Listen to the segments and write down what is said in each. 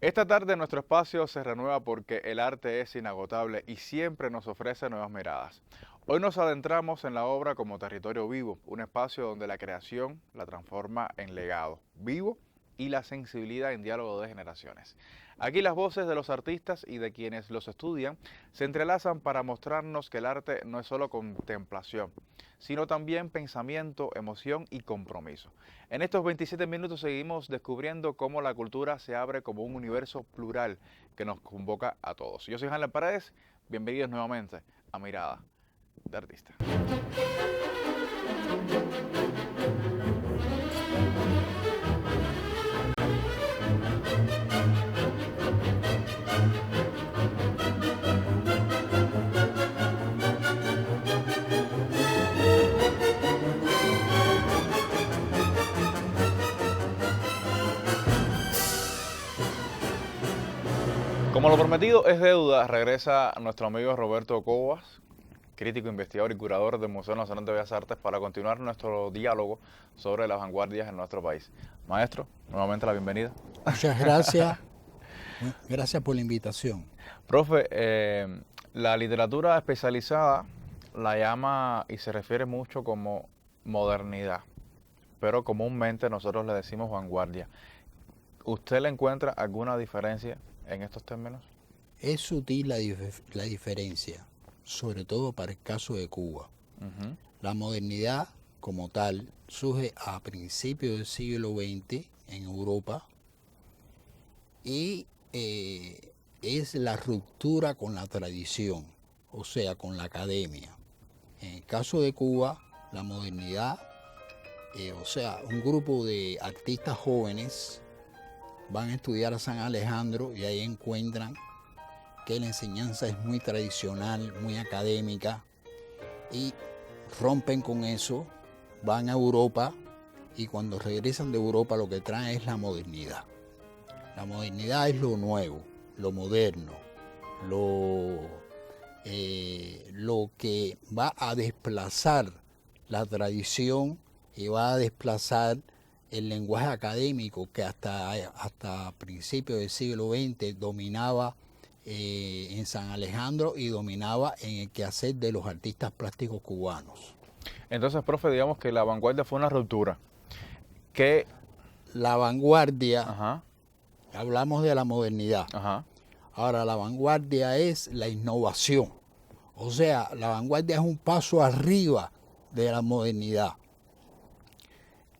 Esta tarde nuestro espacio se renueva porque el arte es inagotable y siempre nos ofrece nuevas miradas. Hoy nos adentramos en la obra como territorio vivo, un espacio donde la creación la transforma en legado vivo y la sensibilidad en diálogo de generaciones. Aquí las voces de los artistas y de quienes los estudian se entrelazan para mostrarnos que el arte no es solo contemplación, sino también pensamiento, emoción y compromiso. En estos 27 minutos seguimos descubriendo cómo la cultura se abre como un universo plural que nos convoca a todos. Yo soy Hanler Paredes, bienvenidos nuevamente a Mirada de Artista. Como lo prometido es deuda, regresa nuestro amigo Roberto Cobas, crítico, investigador y curador del Museo Nacional de Bellas Artes, para continuar nuestro diálogo sobre las vanguardias en nuestro país. Maestro, nuevamente la bienvenida. Muchas gracias. Gracias por la invitación. Profe, la literatura especializada la llama y se refiere mucho como modernidad, pero comúnmente nosotros le decimos vanguardia. ¿Usted le encuentra alguna diferencia en estos términos? Es sutil la diferencia, sobre todo para el caso de Cuba. La modernidad como tal surge a principios del siglo XX en Europa y es la ruptura con la tradición, o sea, con la academia. En el caso de Cuba, la modernidad, o sea, un grupo de artistas jóvenes van a estudiar a San Alejandro y ahí encuentran que la enseñanza es muy tradicional, muy académica, y rompen con eso, van a Europa y cuando regresan de Europa lo que traen es la modernidad. La modernidad es lo nuevo, lo moderno, lo que va a desplazar la tradición y va a desplazar el lenguaje académico que hasta principios del siglo XX dominaba en San Alejandro y dominaba en el quehacer de los artistas plásticos cubanos. Entonces, profe, digamos que la vanguardia fue una ruptura. Que la vanguardia, Ajá. Hablamos de la modernidad. Ajá. Ahora, la vanguardia es la innovación. O sea, la vanguardia es un paso arriba de la modernidad.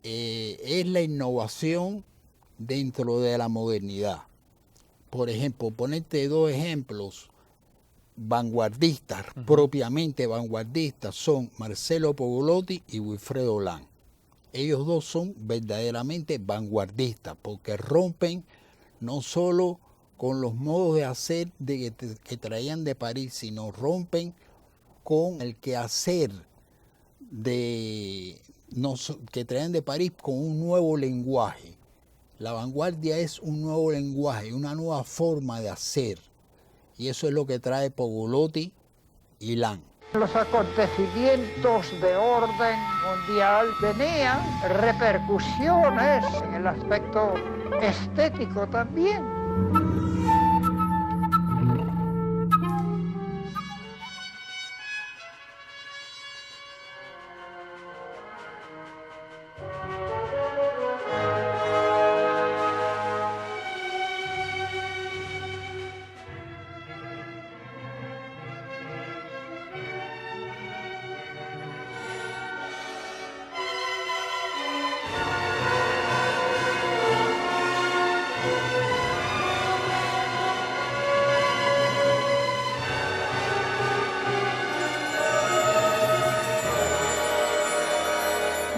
Es la innovación dentro de la modernidad. Por ejemplo, ponerte dos ejemplos vanguardistas, propiamente vanguardistas, son Marcelo Pogolotti y Wilfredo Lang. Ellos dos son verdaderamente vanguardistas porque rompen no solo con los modos de hacer que traían de París, sino rompen con el quehacer que traen de París con un nuevo lenguaje. La vanguardia es un nuevo lenguaje, una nueva forma de hacer. Y eso es lo que trae Pogolotti y Lang. Los acontecimientos de orden mundial tenían repercusiones en el aspecto estético también.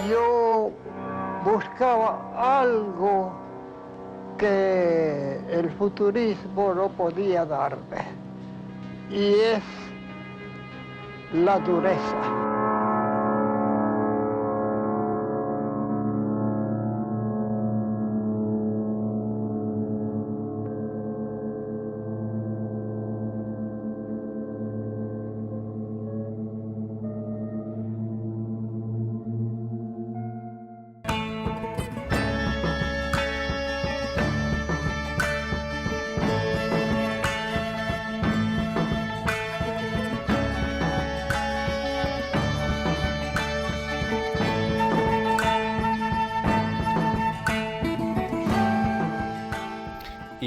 Yo buscaba algo que el futurismo no podía darme, y es la dureza.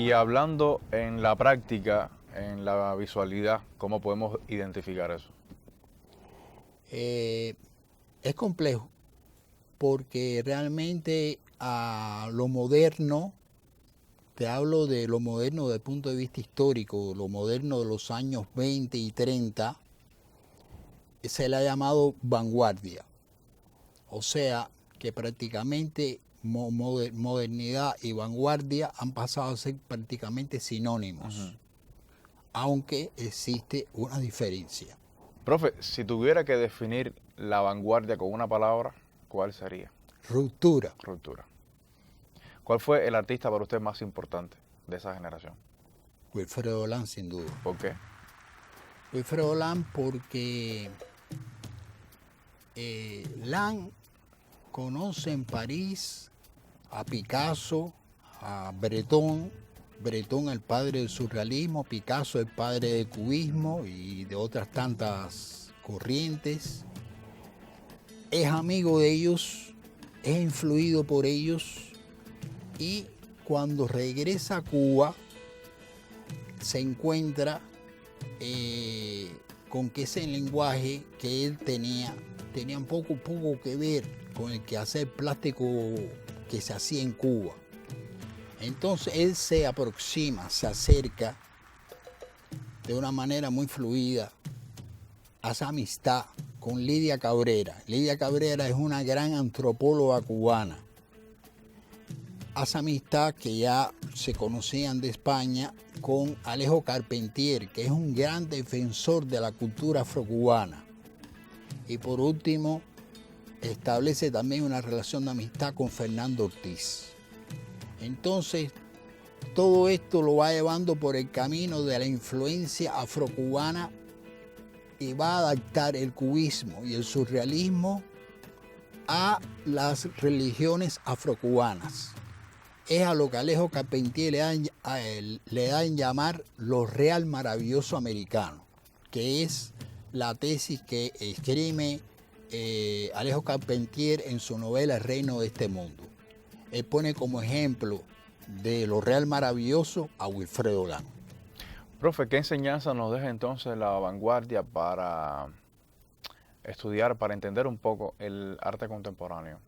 Y hablando en la práctica, en la visualidad, ¿cómo podemos identificar eso? Es complejo porque realmente a lo moderno, te hablo de lo moderno desde el punto de vista histórico, lo moderno de los años 20 y 30, se le ha llamado vanguardia. O sea, que prácticamente modernidad y vanguardia han pasado a ser prácticamente sinónimos, aunque existe una diferencia. Profe, si tuviera que definir la vanguardia con una palabra, ¿cuál sería? Ruptura. Ruptura. ¿Cuál fue el artista para usted más importante de esa generación? Wilfredo Olán, sin duda. ¿Por qué? Wilfredo Olán porque Olán conoce en París a Picasso, a Breton, el padre del surrealismo, Picasso el padre del cubismo y de otras tantas corrientes. Es amigo de ellos, es influido por ellos y cuando regresa a Cuba se encuentra con que ese lenguaje que él tenía un poco que ver con el quehacer plástico que se hacía en Cuba. Entonces él se aproxima, se acerca de una manera muy fluida, hace amistad con Lidia Cabrera. Lidia Cabrera es una gran antropóloga cubana. Hace amistad que ya se conocían de España con Alejo Carpentier, que es un gran defensor de la cultura afrocubana. Y por último, establece también una relación de amistad con Fernando Ortiz. Entonces, todo esto lo va llevando por el camino de la influencia afrocubana y va a adaptar el cubismo y el surrealismo a las religiones afrocubanas. Es a lo que Alejo Carpentier le da en llamar lo real maravilloso americano, que es la tesis que escribe Alejo Carpentier en su novela El reino de este mundo. Él pone como ejemplo de lo real maravilloso a Wilfredo Olán. Profe, ¿qué enseñanza nos deja entonces la vanguardia para estudiar, para entender un poco el arte contemporáneo?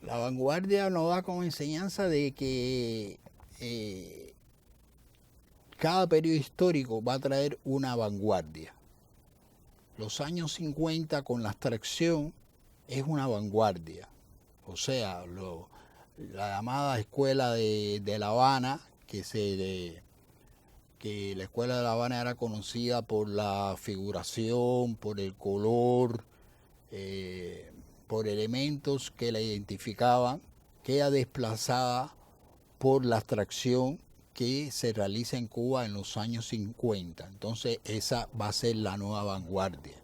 La vanguardia nos da como enseñanza de que cada periodo histórico va a traer una vanguardia. Los años 50 con la abstracción es una vanguardia. O sea, la llamada escuela de La Habana, que la escuela de La Habana era conocida por la figuración, por el color, por elementos que la identificaban, queda desplazada por la abstracción que se realiza en Cuba en los años 50. Entonces esa va a ser la nueva vanguardia.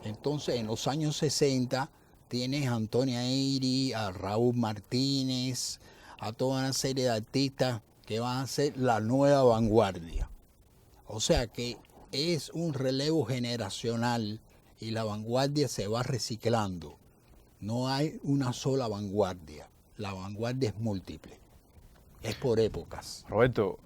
Entonces en los años 60 tienes a Antonia Eyri, a Raúl Martínez, a toda una serie de artistas que van a ser la nueva vanguardia. O sea que es un relevo generacional y la vanguardia se va reciclando. No hay una sola vanguardia, la vanguardia es múltiple, es por épocas. Roberto,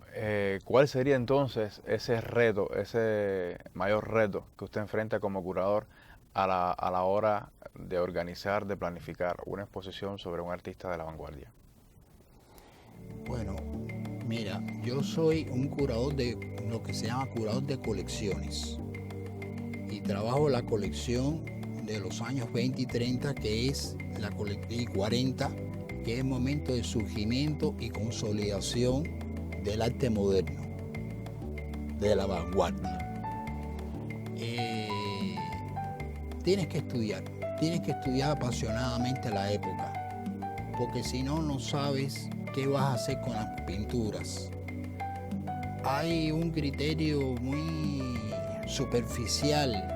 ¿cuál sería entonces ese reto, ese mayor reto que usted enfrenta como curador a la hora de organizar, de planificar una exposición sobre un artista de la vanguardia? Bueno, mira, yo soy un curador de lo que se llama curador de colecciones y trabajo la colección de los años 20 y 30, que es la colección, y 40, que es el momento de surgimiento y consolidación del arte moderno, de la vanguardia. Tienes que estudiar apasionadamente la época, porque si no, no sabes qué vas a hacer con las pinturas. Hay un criterio muy superficial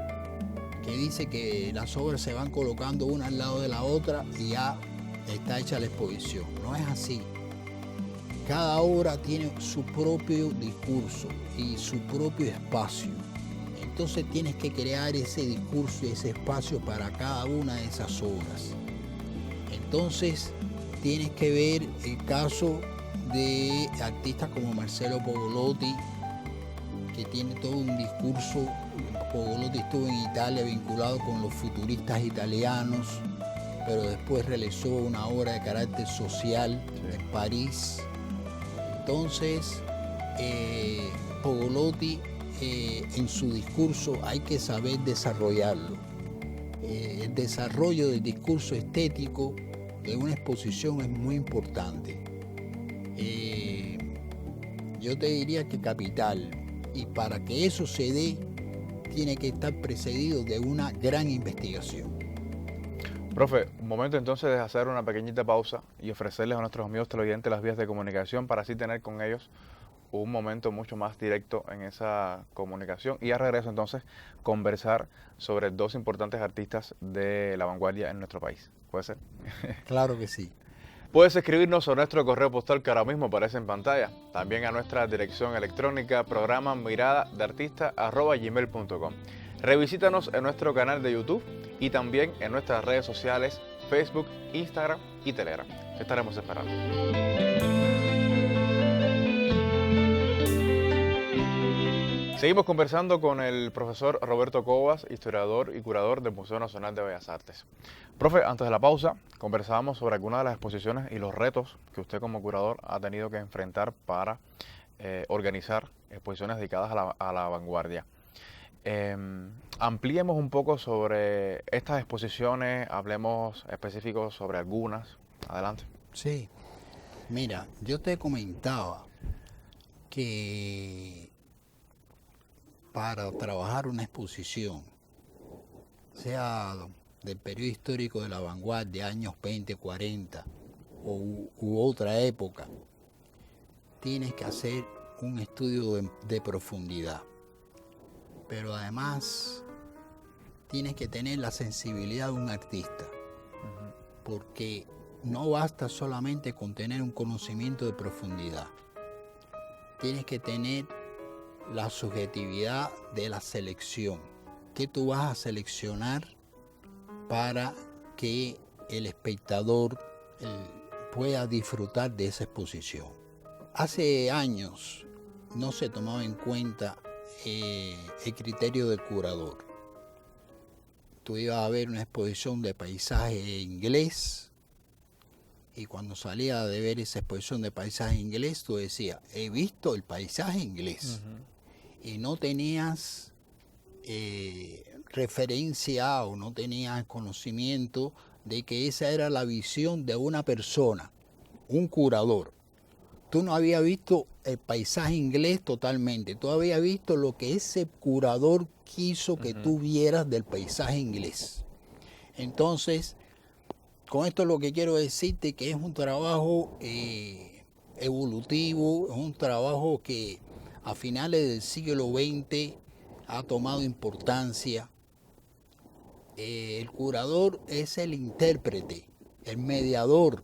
que dice que las obras se van colocando una al lado de la otra y ya está hecha la exposición. No es así. Cada obra tiene su propio discurso y su propio espacio. Entonces tienes que crear ese discurso y ese espacio para cada una de esas obras. Entonces tienes que ver el caso de artistas como Marcello Pogolotti, que tiene todo un discurso. Pogolotti estuvo en Italia vinculado con los futuristas italianos, pero después realizó una obra de carácter social en París. Entonces, Pogolotti, en su discurso hay que saber desarrollarlo. El desarrollo del discurso estético de una exposición es muy importante. Yo te diría que capital, y para que eso se dé, tiene que estar precedido de una gran investigación. Profe, un momento entonces de hacer una pequeñita pausa y ofrecerles a nuestros amigos televidentes las vías de comunicación para así tener con ellos un momento mucho más directo en esa comunicación, y a regreso entonces conversar sobre dos importantes artistas de la vanguardia en nuestro país. ¿Puede ser? Claro que sí. Puedes escribirnos a nuestro correo postal que ahora mismo aparece en pantalla, también a nuestra dirección electrónica programa miradadeartista@gmail.com. Revisítanos en nuestro canal de YouTube y también en nuestras redes sociales Facebook, Instagram y Telegram. Te estaremos esperando. Seguimos conversando con el profesor Roberto Cobas, historiador y curador del Museo Nacional de Bellas Artes. Profe, antes de la pausa, conversábamos sobre algunas de las exposiciones y los retos que usted como curador ha tenido que enfrentar para organizar exposiciones dedicadas a la vanguardia. Ampliemos un poco sobre estas exposiciones, hablemos específicos sobre algunas. Adelante. Sí, mira, yo te comentaba que para trabajar una exposición, sea del periodo histórico de la vanguardia, años 20, 40 u otra época, tienes que hacer un estudio de profundidad. Pero además tienes que tener la sensibilidad de un artista, porque no basta solamente con tener un conocimiento de profundidad. Tienes que tener la subjetividad de la selección. ¿Qué tú vas a seleccionar para que el espectador pueda disfrutar de esa exposición? Hace años no se tomaba en cuenta el criterio del curador. Tú ibas a ver una exposición de paisaje inglés, y cuando salía de ver esa exposición de paisaje inglés, tú decías, he visto el paisaje inglés. Y no tenías referencia o no tenías conocimiento de que esa era la visión de una persona, un curador. Tú no habías visto el paisaje inglés totalmente, tú habías visto lo que ese curador quiso que tú vieras del paisaje inglés. Entonces, con esto lo que quiero decirte que es un trabajo evolutivo, es un trabajo que a finales del siglo XX ha tomado importancia. El curador es el intérprete, el mediador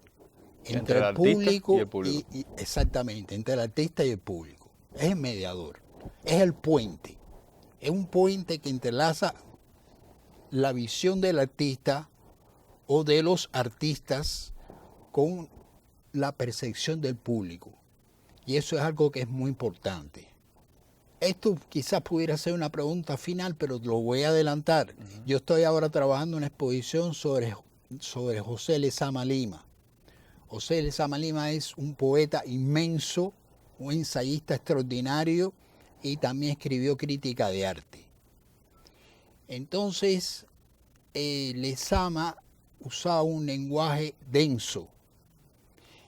entre el público y exactamente, entre el artista y el público. Es el mediador, es el puente. Es un puente que entrelaza la visión del artista o de los artistas con la percepción del público. Y eso es algo que es muy importante. Esto quizás pudiera ser una pregunta final, pero lo voy a adelantar. Yo estoy ahora trabajando en una exposición sobre José Lezama Lima. José Lezama Lima es un poeta inmenso, un ensayista extraordinario y también escribió crítica de arte. Entonces, Lezama usaba un lenguaje denso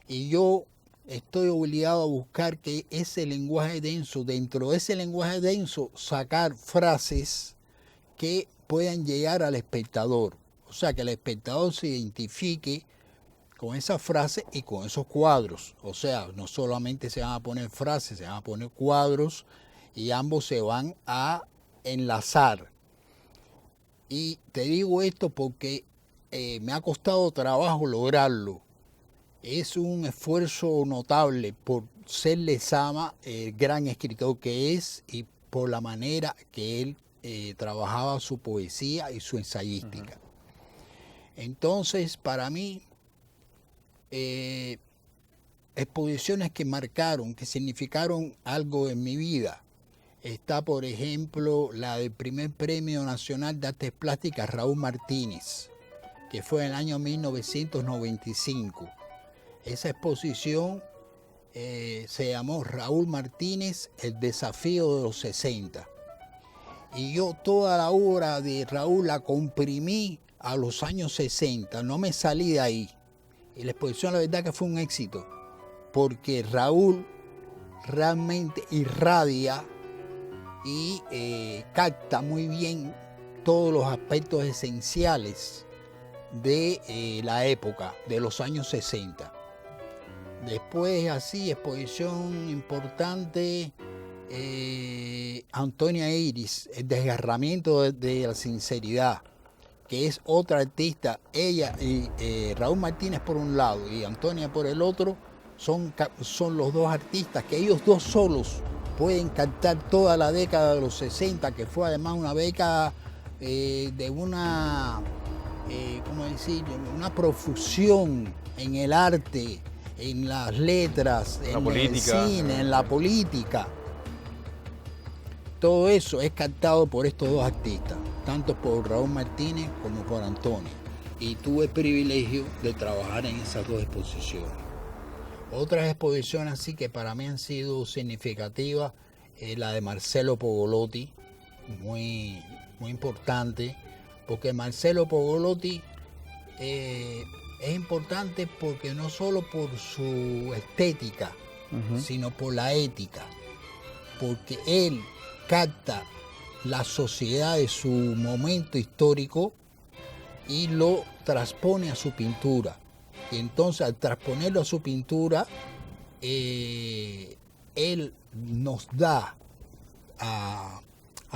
y yo estoy obligado a buscar que ese lenguaje denso, dentro de ese lenguaje denso, sacar frases que puedan llegar al espectador. O sea, que el espectador se identifique con esa frase y con esos cuadros. O sea, no solamente se van a poner frases, se van a poner cuadros y ambos se van a enlazar. Y te digo esto porque me ha costado trabajo lograrlo. Es un esfuerzo notable por ser Lezama, el gran escritor que es, y por la manera que él trabajaba su poesía y su ensayística. Entonces, para mí, el exposiciones que marcaron, que significaron algo en mi vida. Está, por ejemplo, la del primer Premio Nacional de Artes Plásticas Raúl Martínez, que fue en el año 1995. Esa exposición se llamó Raúl Martínez, el desafío de los 60. Y yo toda la obra de Raúl la comprimí a los años 60, no me salí de ahí. Y la exposición, la verdad que fue un éxito, porque Raúl realmente irradia y capta muy bien todos los aspectos esenciales de la época, de los años 60. Después, así, exposición importante, Antonia Iris, el desgarramiento de la sinceridad, que es otra artista. Ella y Raúl Martínez por un lado y Antonia por el otro, son los dos artistas que ellos dos solos pueden captar toda la década de los 60, que fue además una década de una, ¿cómo decir?, una profusión en el arte, en las letras, en el cine, en la política. Todo eso es captado por estos dos artistas, tanto por Raúl Martínez como por Antonio. Y tuve el privilegio de trabajar en esas dos exposiciones. Otras exposiciones así que para mí han sido significativas, la de Marcelo Pogolotti, muy importante, porque Marcelo Pogolotti es importante porque no solo por su estética, sino por la ética, porque él capta la sociedad de su momento histórico y lo transpone a su pintura. Y entonces al transponerlo a su pintura, él nos da a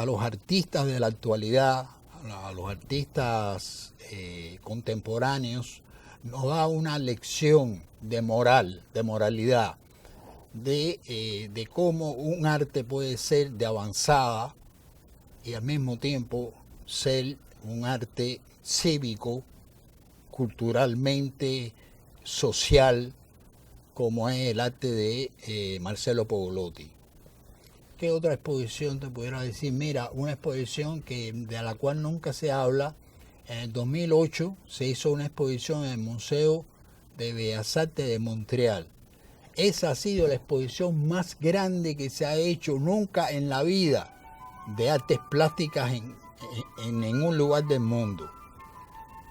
los artistas de la actualidad, a los artistas contemporáneos, nos da una lección de moral, de moralidad, de cómo un arte puede ser de avanzada y al mismo tiempo ser un arte cívico, culturalmente social, como es el arte de Marcelo Pogolotti. ¿Qué otra exposición te pudiera decir? Mira, una exposición de la cual nunca se habla. En el 2008 se hizo una exposición en el Museo de Bellas Artes de Montreal. Esa ha sido la exposición más grande que se ha hecho nunca en la vida de artes plásticas en ningún lugar del mundo.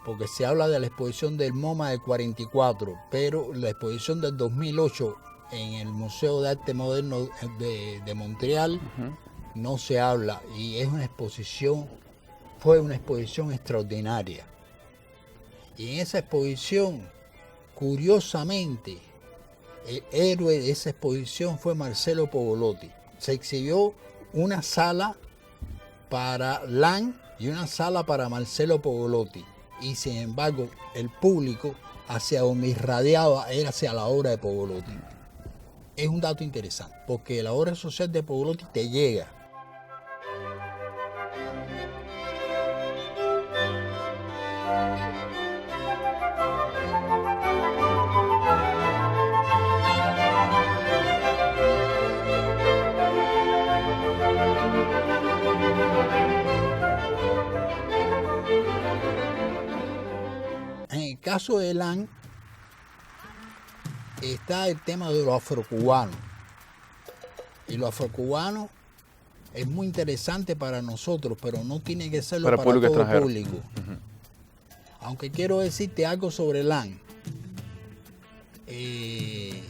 Porque se habla de la exposición del MoMA del 44, pero la exposición del 2008 en el Museo de Arte Moderno de Montreal no se habla, y es una exposición, fue una exposición extraordinaria. Y en esa exposición, curiosamente, el héroe de esa exposición fue Marcelo Pogolotti. Se exhibió una sala para Lang y una sala para Marcelo Pogolotti. Y sin embargo, el público hacia donde irradiaba era hacia la obra de Pogolotti. Es un dato interesante, porque la obra social de Pogolotti te llega. En el caso de Lang está el tema de los afrocubanos. Y los afrocubanos es muy interesante para nosotros, pero no tiene que serlo para todo el público. Aunque quiero decirte algo sobre Lang. En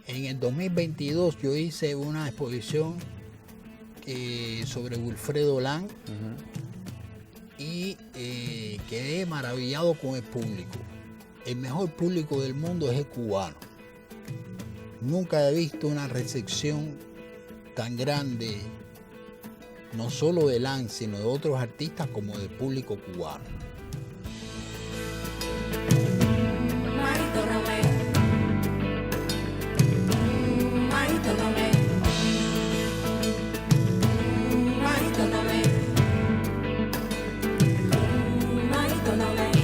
el 2022 yo hice una exposición sobre Wilfredo Lang y quedé maravillado con el público. El mejor público del mundo es el cubano. Nunca he visto una recepción tan grande, no solo de Lang, sino de otros artistas como del público cubano.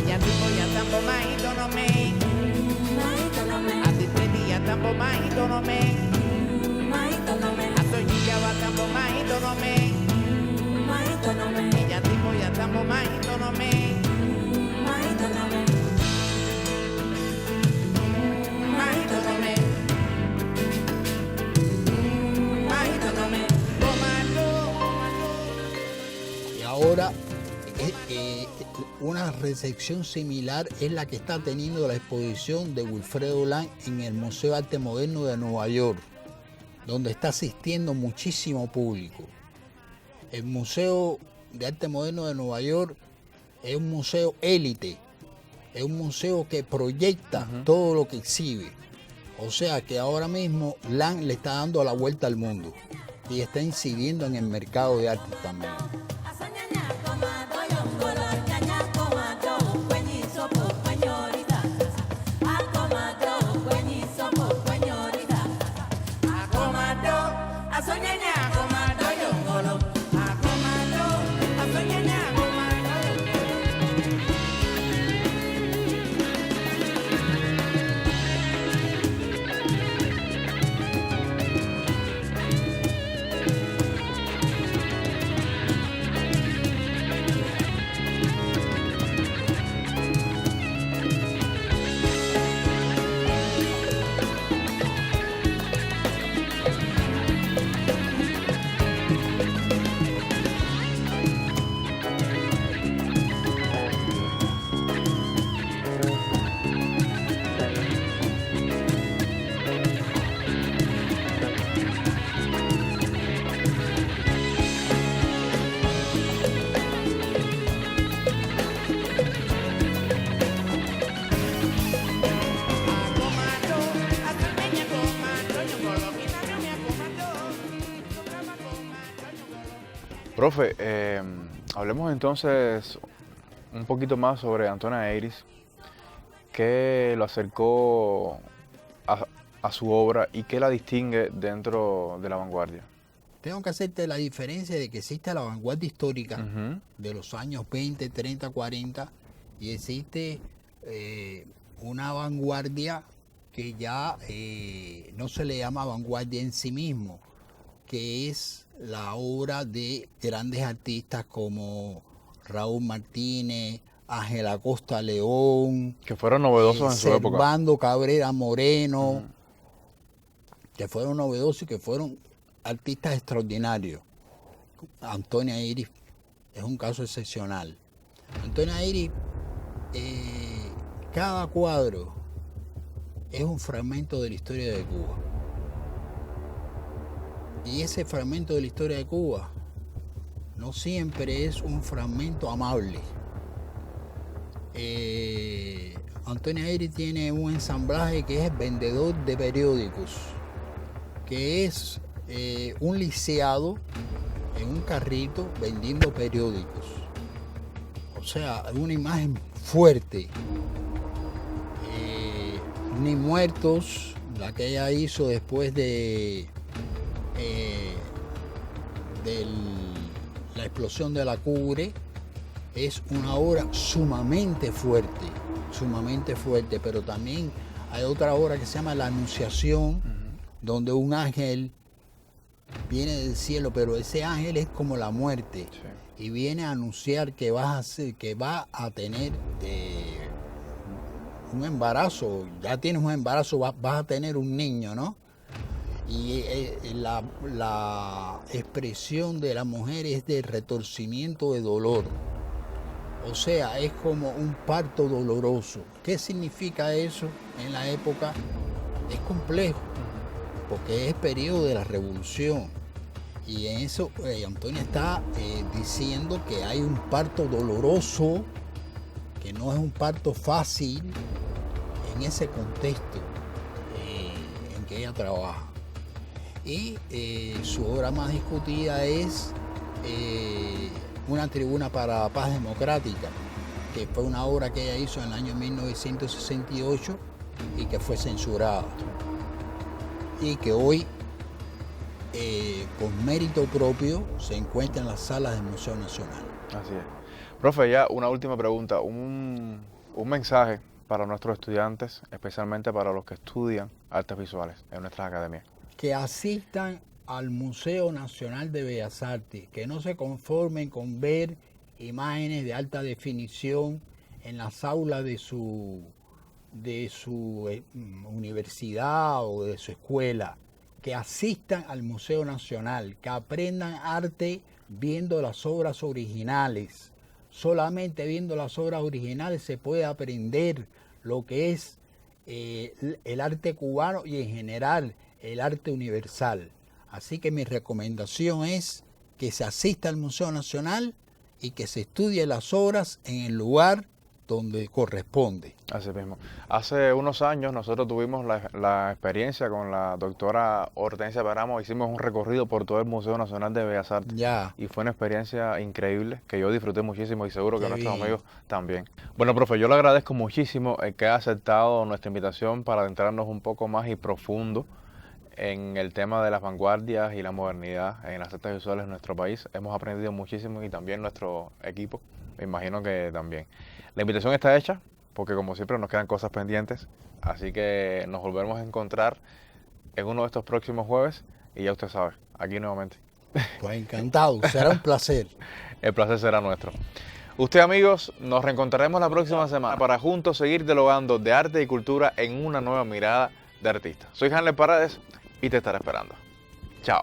Ella tipo ya tambo maíz, no me batambo mahito no me. Asoñilla batambo mahito no me. Ella tipo ya tambo mahito no me. Mahito no me. Mahito no me. Mahito no me. Y ahora una recepción similar es la que está teniendo la exposición de Wilfredo Lang en el Museo de Arte Moderno de Nueva York, donde está asistiendo muchísimo público. El Museo de Arte Moderno de Nueva York es un museo élite, es un museo que proyecta todo lo que exhibe. O sea que ahora mismo Lang le está dando la vuelta al mundo y está incidiendo en el mercado de arte también. Profe, hablemos entonces un poquito más sobre Antonia Eiris, qué lo acercó a su obra y qué la distingue dentro de la vanguardia. Tengo que hacerte la diferencia de que existe la vanguardia histórica de los años 20, 30, 40 y existe una vanguardia que ya no se le llama vanguardia en sí mismo, que es la obra de grandes artistas como Raúl Martínez, Ángel Acosta León, que fueron novedosos en su época. Servando Cabrera Moreno, que fueron novedosos y que fueron artistas extraordinarios. Antonia Eiris es un caso excepcional. Antonia Eiris, cada cuadro es un fragmento de la historia de Cuba. Y ese fragmento de la historia de Cuba no siempre es un fragmento amable. Antonia Eiris tiene un ensamblaje que es vendedor de periódicos, que es un lisiado en un carrito vendiendo periódicos. O sea, una imagen fuerte. Ni Muertos, la que ella hizo después de la explosión de la Cubre, es una obra sumamente fuerte, pero también hay otra obra que se llama La Anunciación, donde un ángel viene del cielo, pero ese ángel es como la muerte, y viene a anunciar que va a tener un embarazo, ya tienes un embarazo, vas a tener un niño, ¿no? Y la expresión de la mujer es de retorcimiento de dolor. O sea, es como un parto doloroso. ¿Qué significa eso en la época? Es complejo, porque es periodo de la revolución. Y en eso Antonia está diciendo que hay un parto doloroso, que no es un parto fácil en ese contexto en que ella trabaja. Y su obra más discutida es Una tribuna para la paz democrática, que fue una obra que ella hizo en el año 1968 y que fue censurada. Y que hoy, con mérito propio, se encuentra en las salas del Museo Nacional. Así es. Profe, ya una última pregunta, un mensaje para nuestros estudiantes, especialmente para los que estudian artes visuales en nuestras academias? Que asistan al Museo Nacional de Bellas Artes, que no se conformen con ver imágenes de alta definición en las aulas de su universidad o de su escuela, que asistan al Museo Nacional, que aprendan arte viendo las obras originales. Solamente viendo las obras originales se puede aprender lo que es el arte cubano y en general el arte universal. Así que mi recomendación es que se asista al Museo Nacional y que se estudie las obras en el lugar donde corresponde. Así mismo. Hace unos años nosotros tuvimos la experiencia con la doctora Hortensia Peramo, hicimos un recorrido por todo el Museo Nacional de Bellas Artes. Ya. Y fue una experiencia increíble que yo disfruté muchísimo y seguro que Qué nuestros bien. amigos también. Bueno, profe, yo le agradezco muchísimo el que haya aceptado nuestra invitación para adentrarnos un poco más y profundo en el tema de las vanguardias y la modernidad en las artes visuales en nuestro país. Hemos aprendido muchísimo y también nuestro equipo, me imagino que también. La invitación está hecha porque como siempre nos quedan cosas pendientes, así que nos volveremos a encontrar en uno de estos próximos jueves y ya usted sabe, aquí nuevamente. Pues encantado, será un placer. El placer será nuestro. Usted, amigos, nos reencontraremos la próxima semana para juntos seguir dialogando de arte y cultura en una nueva mirada de artista. Soy Hanley Paredes y te estaré esperando. Chao.